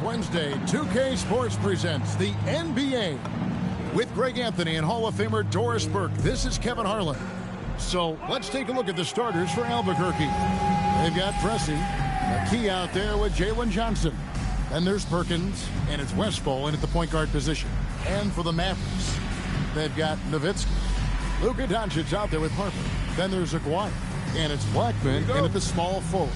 Wednesday, 2K Sports presents the NBA. With Greg Anthony and Hall of Famer Doris Burke, this is Kevin Harlan. So let's take a look at the starters for Albuquerque. They've got Pressey, a key out there with Jalen Johnson. Then there's Perkins, and it's Westphal in at the point guard position. And for the Mavericks, they've got Nowitzki. Luka Doncic out there with Harper. Then there's Aguirre, and it's Blackman in at the small forward.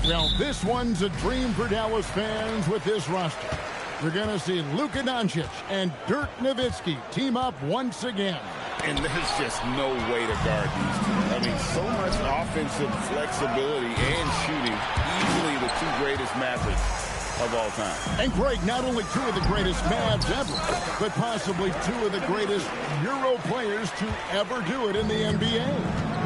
Well, this one's a dream for Dallas fans with this roster. We're going to see Luka Doncic and Dirk Nowitzki team up once again. And there's just no way to guard these two. I mean, so much offensive flexibility and shooting. Easily the two greatest Mavericks of all time. And Greg, not only two of the greatest Mavs ever, but possibly two of the greatest Euro players to ever do it in the NBA.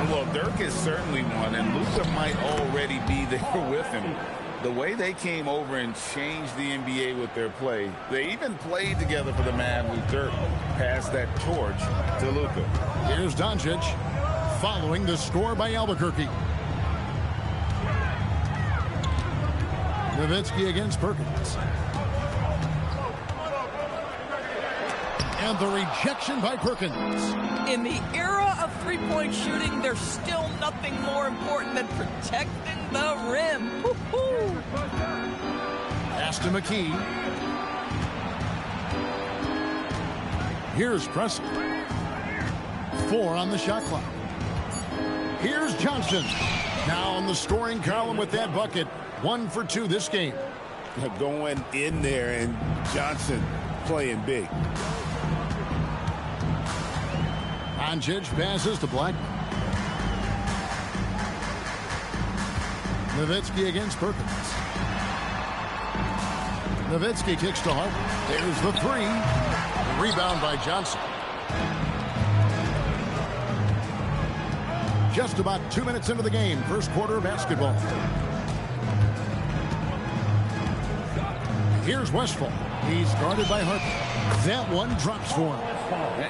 Well, Dirk is certainly one, and Luka might already be there with him. The way they came over and changed the NBA with their play, they even played together for the Mavs with Dirk passed that torch to Luka. Here's Doncic following the score by Albuquerque. Nowitzki against Perkins. And the rejection by Perkins. In the era of three-point shooting, there's still nothing more important than protecting the rim. Woo-hoo. Pass to McKee. Here's Pressey. 4 on the shot clock. Here's Johnson. Now on the scoring column with that bucket. 1 for 2 this game. Going in there, and Johnson playing big. Doncic passes to Blackman. Nowitzki against Perkins. Nowitzki kicks to Harper. There's the 3. Rebound by Johnson. Just about 2 minutes into the game. First quarter of basketball. Here's Westphal. He's guarded by Harper. That one drops for him.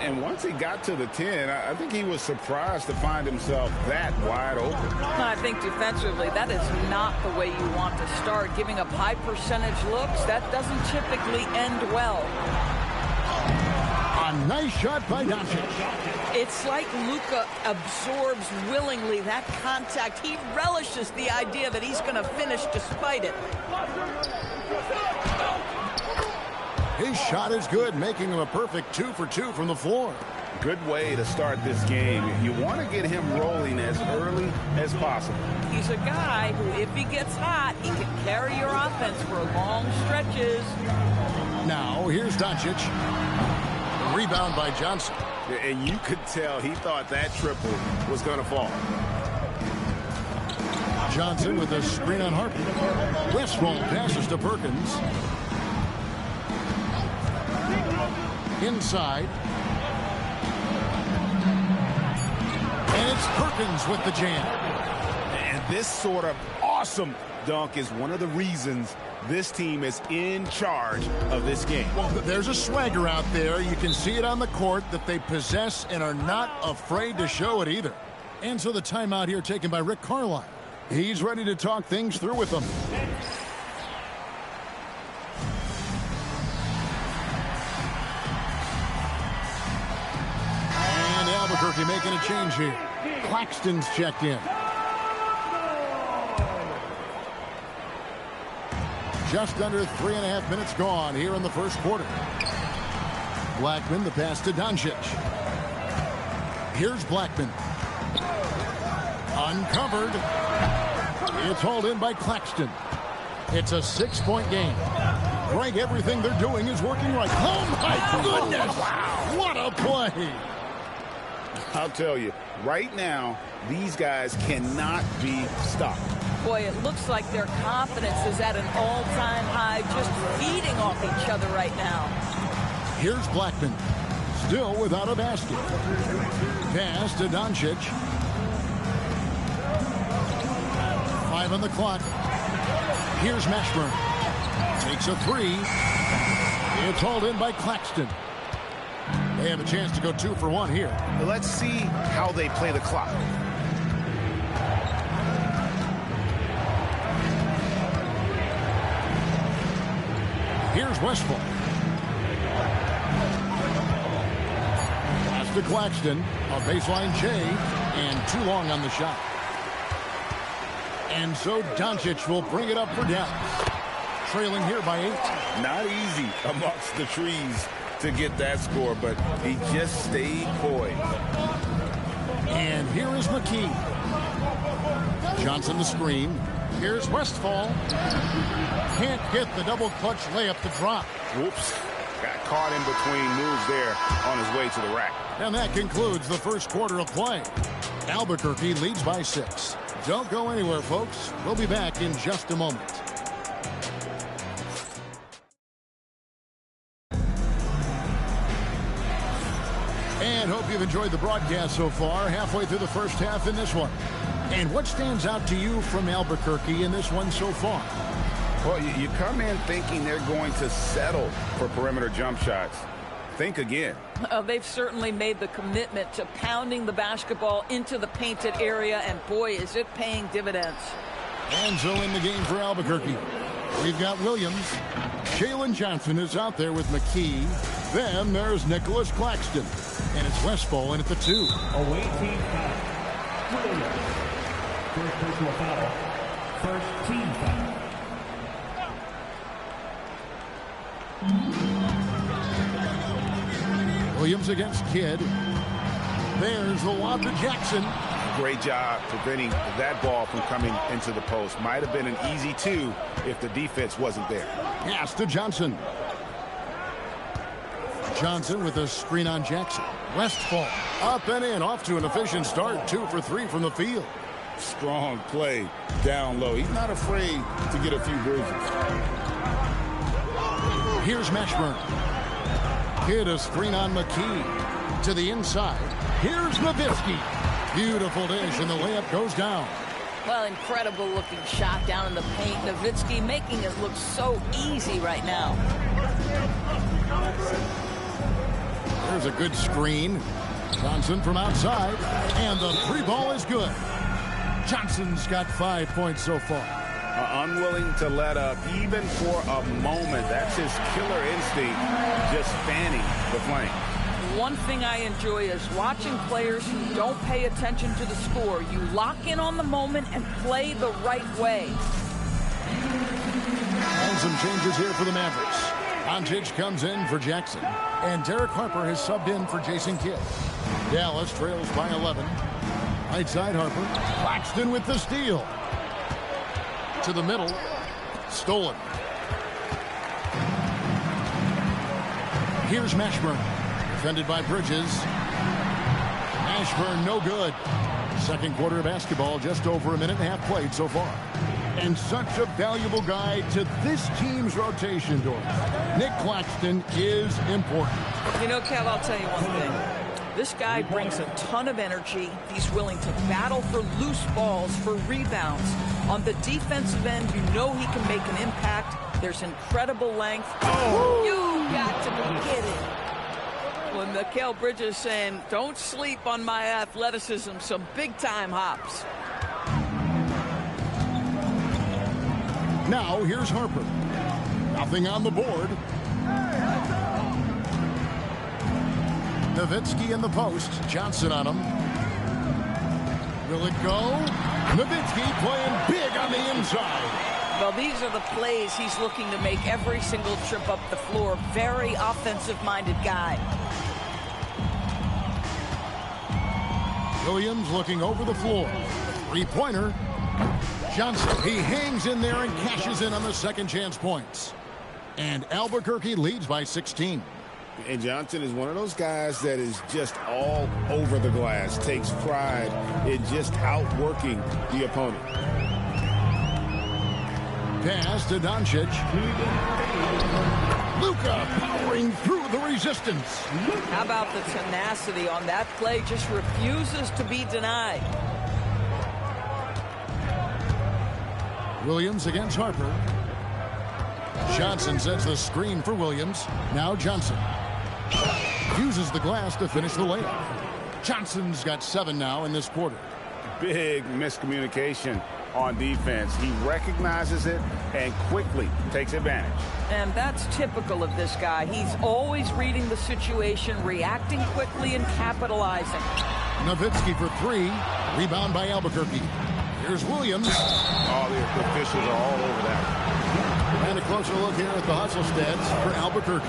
And once he got to the 10, I think he was surprised to find himself that wide open. I think defensively, that is not the way you want to start. Giving up high percentage looks, that doesn't typically end well. A nice shot by Doncic. It's like Luka absorbs willingly that contact. He relishes the idea that he's going to finish despite it. His shot is good, making him a perfect 2 for 2 from the floor. Good way to start this game. You want to get him rolling as early as possible. He's a guy who, if he gets hot, he can carry your offense for long stretches. Now, here's Doncic. Rebound by Johnson. And you could tell he thought that triple was going to fall. Johnson with a screen on Harper. Westphal passes to Perkins. Inside. And it's Perkins with the jam. And this sort of awesome dunk is one of the reasons this team is in charge of this game. Well, there's a swagger out there. You can see it on the court that they possess and are not afraid to show it either. And so the timeout here taken by Rick Carlisle. He's ready to talk things through with them. And Albuquerque making a change here. Claxton's checked in. Just under 3.5 minutes gone here in the first quarter. Blackman, the pass to Doncic. Here's Blackman. Uncovered. It's hauled in by Claxton. It's a 6-point game. Greg, everything they're doing is working right. Oh, my goodness. Wow. What a play. I'll tell you, right now, these guys cannot be stopped. Boy, it looks like their confidence is at an all-time high, just feeding off each other right now. Here's Blackman, still without a basket. Pass to Doncic. 5 on the clock. Here's Mashburn. Takes a 3. It's hauled in by Claxton. They have a chance to go 2 for 1 here. Let's see how they play the clock. Here's Westphal. Pass to Claxton. A baseline J. And too long on the shot. And so Doncic will bring it up for Dallas. Trailing here by 8. Not easy amongst the trees to get that score, but he just stayed poised. And here is McKee. Johnson the screen. Here's Westphal. Can't get the double clutch layup to drop. Whoops. Got caught in between moves there on his way to the rack. And that concludes the first quarter of play. Albuquerque leads by 6. Don't go anywhere, folks. We'll be back in just a moment. And hope you've enjoyed the broadcast so far. Halfway through the first half in this one. And what stands out to you from Albuquerque in this one so far? Well, you come in thinking they're going to settle for perimeter jump shots. Think again. They've certainly made the commitment to pounding the basketball into the painted area, and boy, is it paying dividends. And so in the game for Albuquerque, we've got Williams. Jalen Johnson is out there with McKee. Then there's Nicholas Claxton. And it's Westphal in at the 2. Away team foul. Williams. First personal foul. First team foul. Williams against Kidd. There's the lob to Jackson. Great job preventing that ball from coming into the post. Might have been an easy 2 if the defense wasn't there. Pass to Johnson. Johnson with a screen on Jackson. Westphal up and in, off to an efficient start. 2 for 3 from the field. Strong play down low. He's not afraid to get a few bruises. Here's Mashburn. Kidd a screen on McKee. To the inside. Here's Nowitzki. Beautiful dish, and the layup goes down. Well, incredible looking shot down in the paint. Nowitzki making it look so easy right now. There's a good screen. Johnson from outside. And the 3 ball is good. Johnson's got 5 points so far. Unwilling to let up even for a moment. That's his killer instinct, just fanning the flame. One thing I enjoy is watching players who don't pay attention to the score. You lock in on the moment and play the right way. And some changes here for the Mavericks. Doncic comes in for Jackson. And Derek Harper has subbed in for Jason Kidd. Dallas trails by 11. Right side Harper. Claxton with the steal. To the middle. Stolen. Here's Mashburn. Defended by Bridges. Mashburn no good. Second quarter of basketball, just over a minute and a half played so far. And such a valuable guy to this team's rotation, Doris. Nick Claxton is important. You know, Kev, I'll tell you one thing. This guy brings a ton of energy. He's willing to battle for loose balls, for rebounds. On the defensive end, you know he can make an impact. There's incredible length. Oh, you got to be kidding. When Mikal Bridges saying, don't sleep on my athleticism, some big-time hops. Now, here's Harper. Nothing on the board. Nowitzki in the post. Johnson on him. Will it go? Nowitzki playing big on the inside. Well, these are the plays he's looking to make every single trip up the floor. Very offensive-minded guy. Williams looking over the floor. Three-pointer. Johnson, he hangs in there and cashes in on the second chance points. And Albuquerque leads by 16. And Johnson is one of those guys that is just all over the glass, takes pride in just outworking the opponent. Pass to Doncic. Luka powering through the resistance. How about the tenacity on that play? Just refuses to be denied. Williams against Harper. Johnson sets the screen for Williams. Now Johnson uses the glass to finish the layup. Johnson's got 7 now in this quarter. Big miscommunication on defense. He recognizes it and quickly takes advantage. And that's typical of this guy. He's always reading the situation, reacting quickly, and capitalizing. Nowitzki for three. Rebound by Albuquerque. Here's Williams. Oh, the officials are all over that. And a closer look here at the hustle stats for Albuquerque.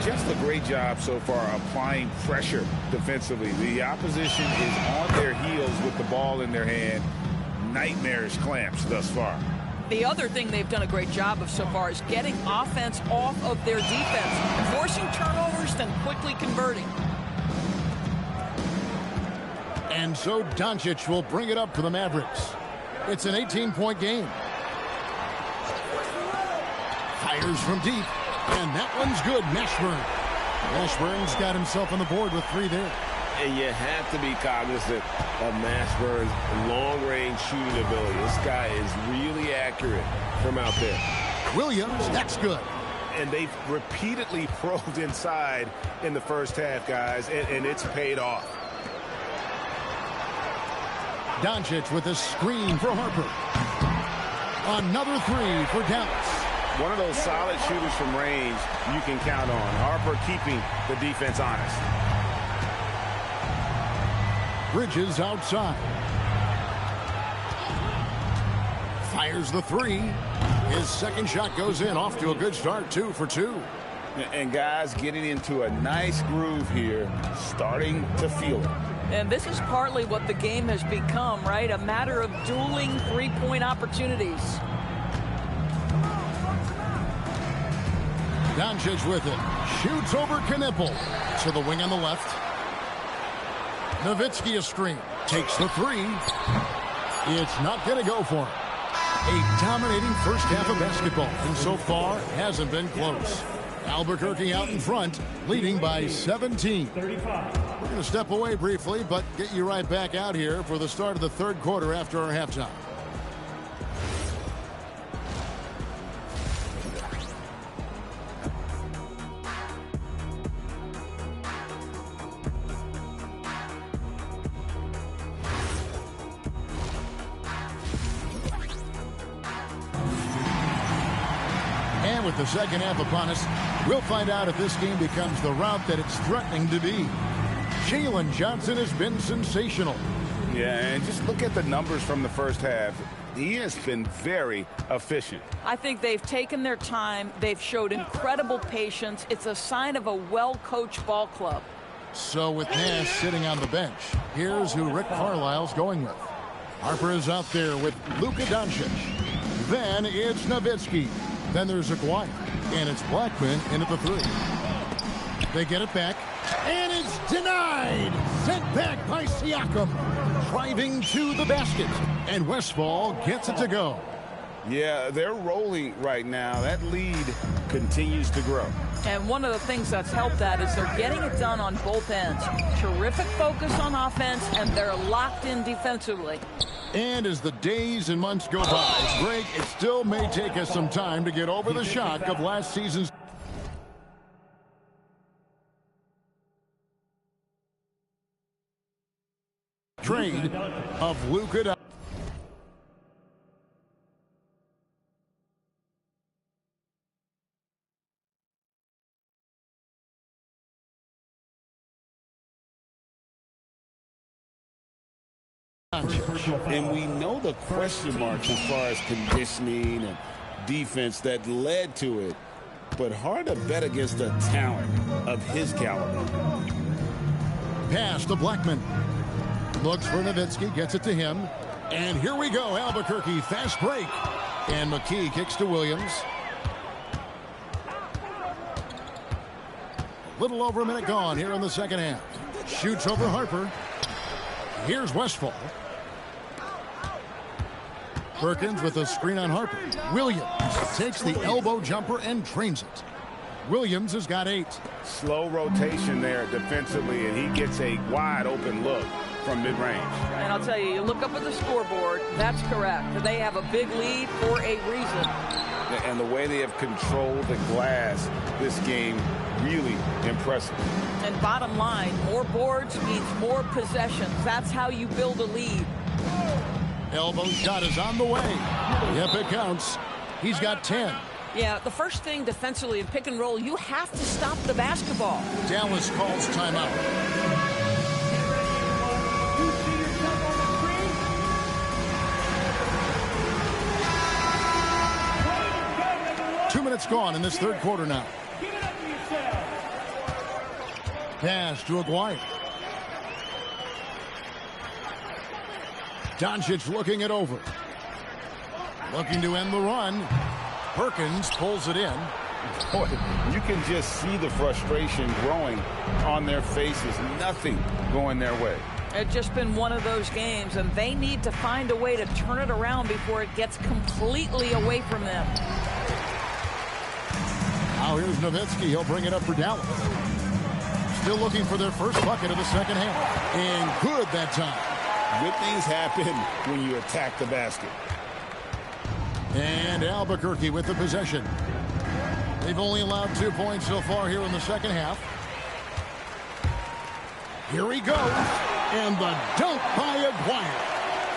Just a great job so far applying pressure defensively. The opposition is on their heels with the ball in their hand. Nightmarish clamps thus far. The other thing they've done a great job of so far is getting offense off of their defense, forcing turnovers, then quickly converting. And so Doncic will bring it up for the Mavericks. It's an 18-point game. Fires from deep, and that one's good. Mashburn's got himself on the board with three there. And you have to be cognizant of Mashburn's long-range shooting ability. This guy is really accurate from out there. Williams, that's good. And they've repeatedly probed inside in the first half, guys, and it's paid off. Doncic with a screen for Harper. Another three for Dallas. One of those solid shooters from range you can count on. Harper keeping the defense honest. Bridges outside. Fires the three. His second shot goes in. Off to a good start. 2 for 2. And guys getting into a nice groove here, starting to feel it. And this is partly what the game has become, right? A matter of dueling three-point opportunities. Doncic with it. Shoots over Knipple. To the wing on the left. Nowitzki a screen. Takes the three. It's not going to go for him. A dominating first half of basketball. And so far, hasn't been close. Albuquerque out in front, leading by 17. 35. We're going to step away briefly, but get you right back out here for the start of the third quarter after our halftime. And with the second half upon us, we'll find out if this game becomes the route that it's threatening to be. Jalen Johnson has been sensational. Yeah, and just look at the numbers from the first half. He has been very efficient. I think they've taken their time. They've showed incredible patience. It's a sign of a well-coached ball club. So with Nash sitting on the bench, here's who Rick Carlisle's going with. Harper is out there with Luka Doncic. Then it's Nowitzki. Then there's Aguirre. And it's Blackman in at the three. They get it back. And it's denied. Sent back by Siakam. Driving to the basket. And Westfall gets it to go. Yeah, they're rolling right now. That lead continues to grow. And one of the things that's helped that is they're getting it done on both ends. Terrific focus on offense, and they're locked in defensively. And as the days and months go by, Greg, it still may take us some time to get over the shock of last season's trade of Luka. And we know the question marks as far as conditioning and defense that led to it. But hard to bet against the talent of his caliber. Pass to Blackman. Looks for Nowitzki, gets it to him. And here we go, Albuquerque, fast break. And McKee kicks to Williams. A little over a minute gone here in the second half. Shoots over Harper. Here's Westfall. Perkins with a screen on Harper. Williams takes the elbow jumper and drains it. Williams has got 8. Slow rotation there defensively, and he gets a wide open look from mid-range. And I'll tell you, you look up at the scoreboard, that's correct. They have a big lead for a reason. And the way they have controlled the glass this game, really impressive. And bottom line, more boards means more possessions. That's how you build a lead. Elbow shot is on the way. Yep, it counts. He's got 10. Yeah, the first thing defensively in pick and roll, you have to stop the basketball. Dallas calls timeout. You see yourself on the screen? 2 minutes gone in this third quarter now. Give it up for yourself. Pass to Aguirre. Doncic looking it over. Looking to end the run. Perkins pulls it in. Boy, you can just see the frustration growing on their faces. Nothing going their way. It's just been one of those games, and they need to find a way to turn it around before it gets completely away from them. Now here's Nowitzki. He'll bring it up for Dallas. Still looking for their first bucket of the second half. And good that time. Good things happen when you attack the basket. And Albuquerque with the possession. They've only allowed 2 points so far here in the second half. Here he goes. And the dunk by Aguirre.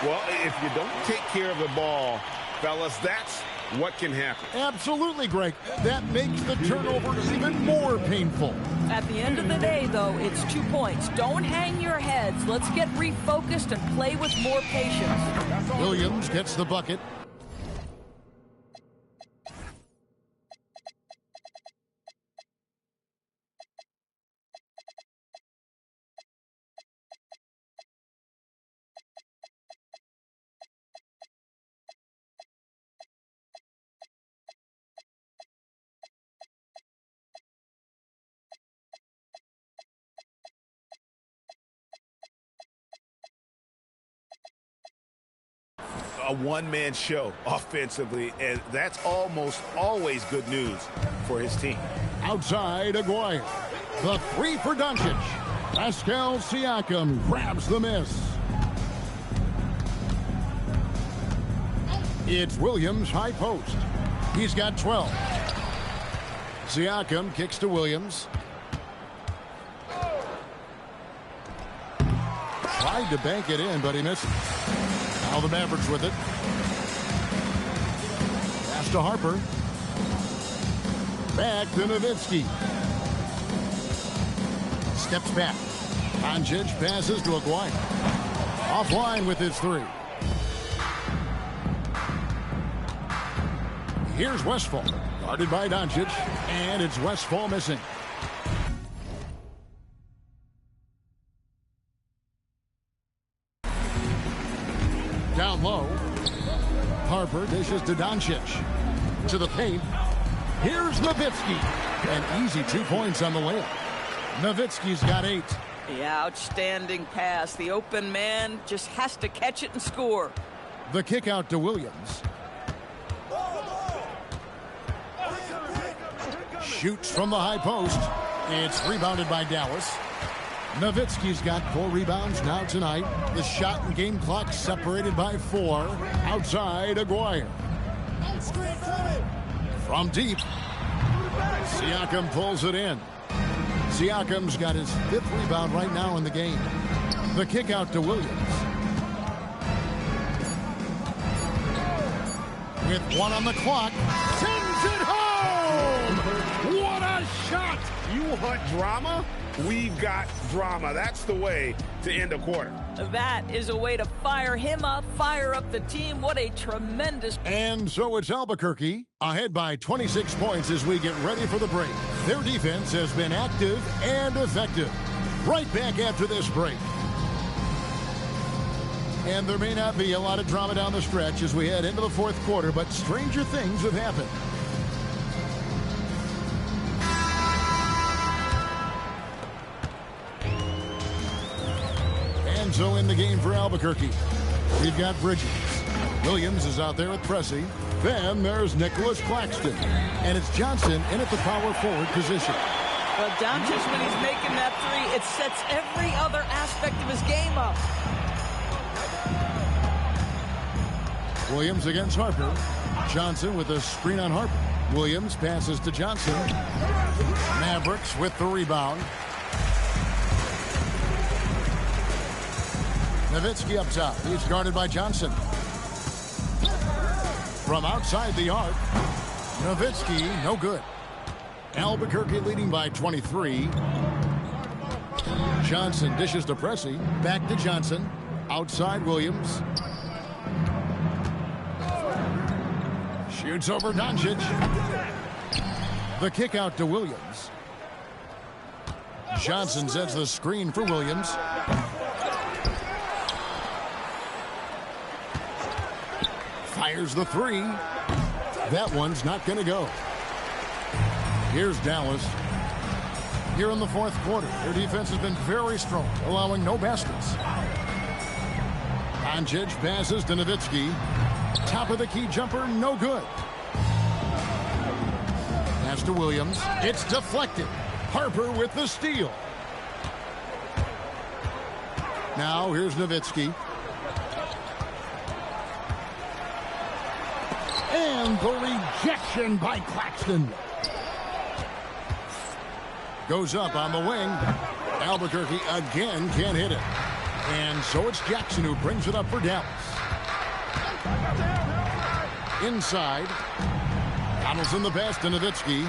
Well, if you don't take care of the ball, fellas, that's what can happen. Absolutely, Greg. That makes the turnovers even more painful. At the end of the day, though, it's 2 points. Don't hang your heads. Let's get refocused and play with more patience. Williams gets the bucket. A one-man show offensively, and that's almost always good news for his team. Outside, Aguirre. The three for Doncic. Pascal Siakam grabs the miss. It's Williams, high post. He's got 12. Siakam kicks to Williams. Tried to bank it in, but he misses. Now the Mavericks with it. Pass to Harper. Back to Nowitzki. Steps back. Doncic passes to Aguirre. Offline with his three. Here's Westphal. Guarded by Doncic. And it's Westphal missing. Down low. Harper dishes to Doncic. To the paint. Here's Nowitzki. An easy 2 points on the layup. Nowitzki's got 8. Yeah, outstanding pass. The open man just has to catch it and score. The kick out to Williams. Shoots from the high post. It's rebounded by Dallas. Nowitzki's got 4 rebounds now tonight. The shot and game clock separated by 4. Outside, Aguirre. From deep. Siakam pulls it in. Siakam's got his 5th rebound right now in the game. The kick out to Williams. With 1 on the clock. Sends it home! What a shot! You want drama? We've got drama. That's the way to end a quarter. That is a way to fire him up, fire up the team. What a tremendous... And so it's Albuquerque ahead by 26 points as we get ready for the break. Their defense has been active and effective. Right back after this break. And there may not be a lot of drama down the stretch as we head into the 4th quarter, but stranger things have happened. So in the game for Albuquerque, we've got Bridges. Williams is out there with Pressey. Then there's Nicholas Claxton. And it's Johnson in at the power forward position. Well, Doncic, when he's making that three, it sets every other aspect of his game up. Williams against Harper. Johnson with a screen on Harper. Williams passes to Johnson. Mavericks with the rebound. Nowitzki up top. He's guarded by Johnson. from outside the arc. Nowitzki, no good. Albuquerque leading by 23. Johnson dishes to Pressey. Back to Johnson. Outside Williams. Shoots over Doncic. The kick out to Williams. Johnson sets the screen for Williams. Fires the three. That one's not going to go. Here's Dallas. Here in the fourth quarter, their defense has been very strong, allowing no baskets. Doncic passes to Nowitzki. Top of the key jumper, no good. Pass to Williams. It's deflected. Harper with the steal. Now here's Nowitzki. And the rejection by Claxton. Goes up on the wing. Albuquerque again can't hit it. And so it's Jackson who brings it up for Dallas. Inside. Donaldson the pass to Nowitzki.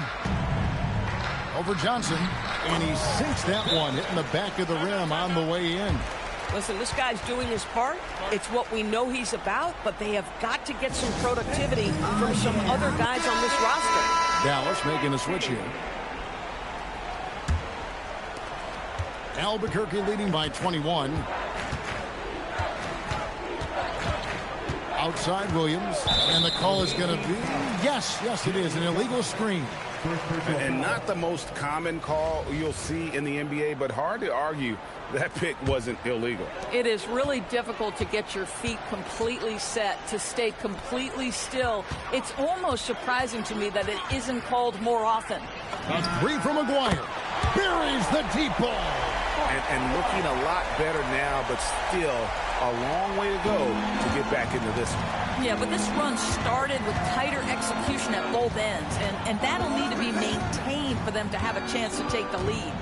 Over Johnson. And he sinks that one, hitting the back of the rim on the way in. Listen, this guy's doing his part. It's what we know he's about, but they have got to get some productivity from some other guys on this roster. Dallas making a switch here. Albuquerque leading by 21. Outside Williams. And the call is going to be, yes, it is, an illegal screen. And not the most common call you'll see in the NBA, but hard to argue that pick wasn't illegal. It is really difficult to get your feet completely set, to stay completely still. It's almost surprising to me that it isn't called more often. A three from McGuire. Buries the deep ball. And looking a lot better now, but still a long way to go to get back into this one. Yeah, but this run started with tighter execution at both ends, and that'll need to be maintained for them to have a chance to take the lead.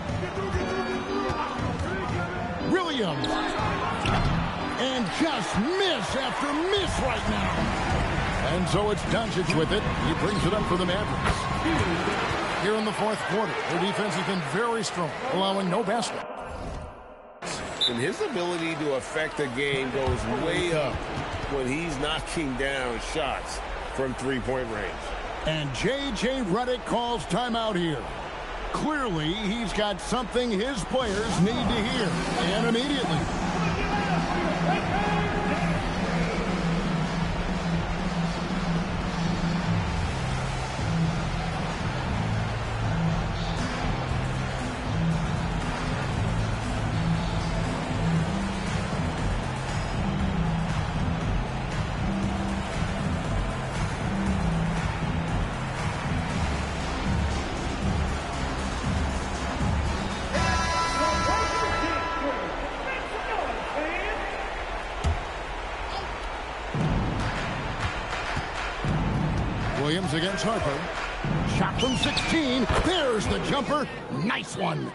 Williams. And just miss after miss right now. And so it's Doncic with it. He brings it up for the Mavericks. Here in the fourth quarter, their defense has been very strong, allowing no basket. And his ability to affect the game goes way up when he's knocking down shots from three-point range. And J.J. Redick calls timeout here. Clearly, he's got something his players need to hear, and immediately. Williams against Harper. Shot from 16. There's the jumper. Nice one.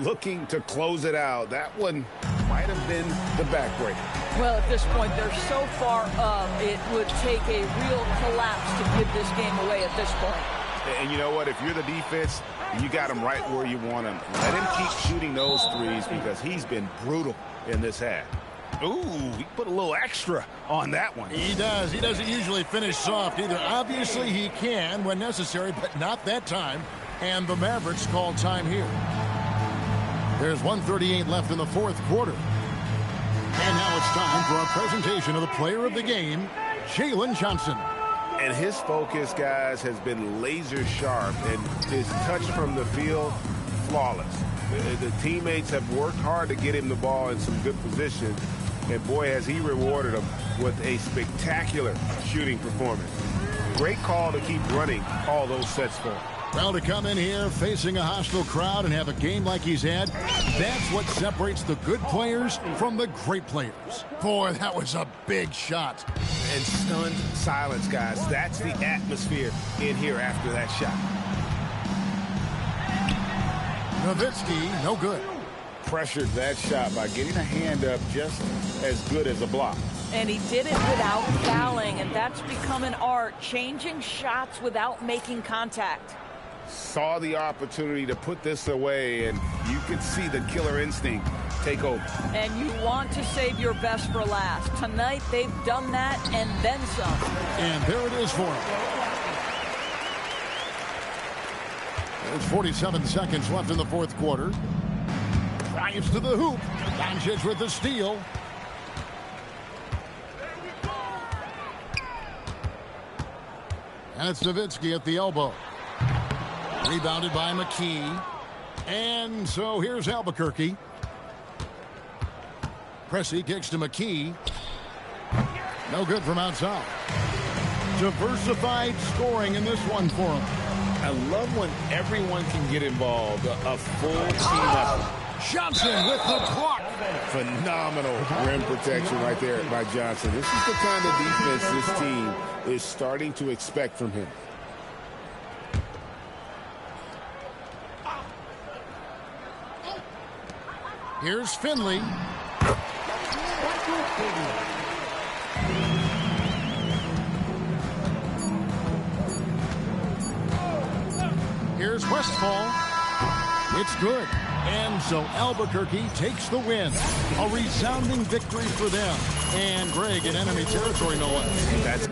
Looking to close it out. That one might have been the backbreaker. Well, at this point, they're so far up, it would take a real collapse to give this game away at this point. And you know what? If you're the defense, you got him right where you want him. Let him keep shooting those threes because he's been brutal in this half. Ooh, he put a little extra on that one. He does. He doesn't usually finish soft either. Obviously, he can when necessary, but not that time. And the Mavericks call time here. There's 1:38 left in the fourth quarter. And now it's time for our presentation of the player of the game, Jalen Johnson. And his focus, guys, has been laser sharp, and his touch from the field, flawless. The teammates have worked hard to get him the ball in some good position. And boy, has he rewarded them with a spectacular shooting performance. Great call to keep running all those sets for him. Well, to come in here facing a hostile crowd and have a game like he's had, that's what separates the good players from the great players. Boy, that was a big shot. And stunned silence, guys. That's the atmosphere in here after that shot. Nowitzki, no good. pressured that shot by getting a hand up just as good as a block. And he did it without fouling, and that's become an art, changing shots without making contact. Saw the opportunity to put this away, and you could see the killer instinct take over. And you want to save your best for last. Tonight, they've done that and then some. And there it is for him. There's 47 seconds left in the fourth quarter. Drives to the hoop. Doncic with the steal. And it's Nowitzki at the elbow. Rebounded by McKee. And so here's Albuquerque. Pressey kicks to McKee. No good from outside. Diversified scoring in this one for him. I love when everyone can get involved. A full team effort. Johnson with the block. Phenomenal rim protection right there by Johnson. This is the kind of defense this team is starting to expect from him. Here's Finley. Here's Westfall. It's good. And so Albuquerque takes the win. A resounding victory for them. And Greg in enemy territory, no less. That's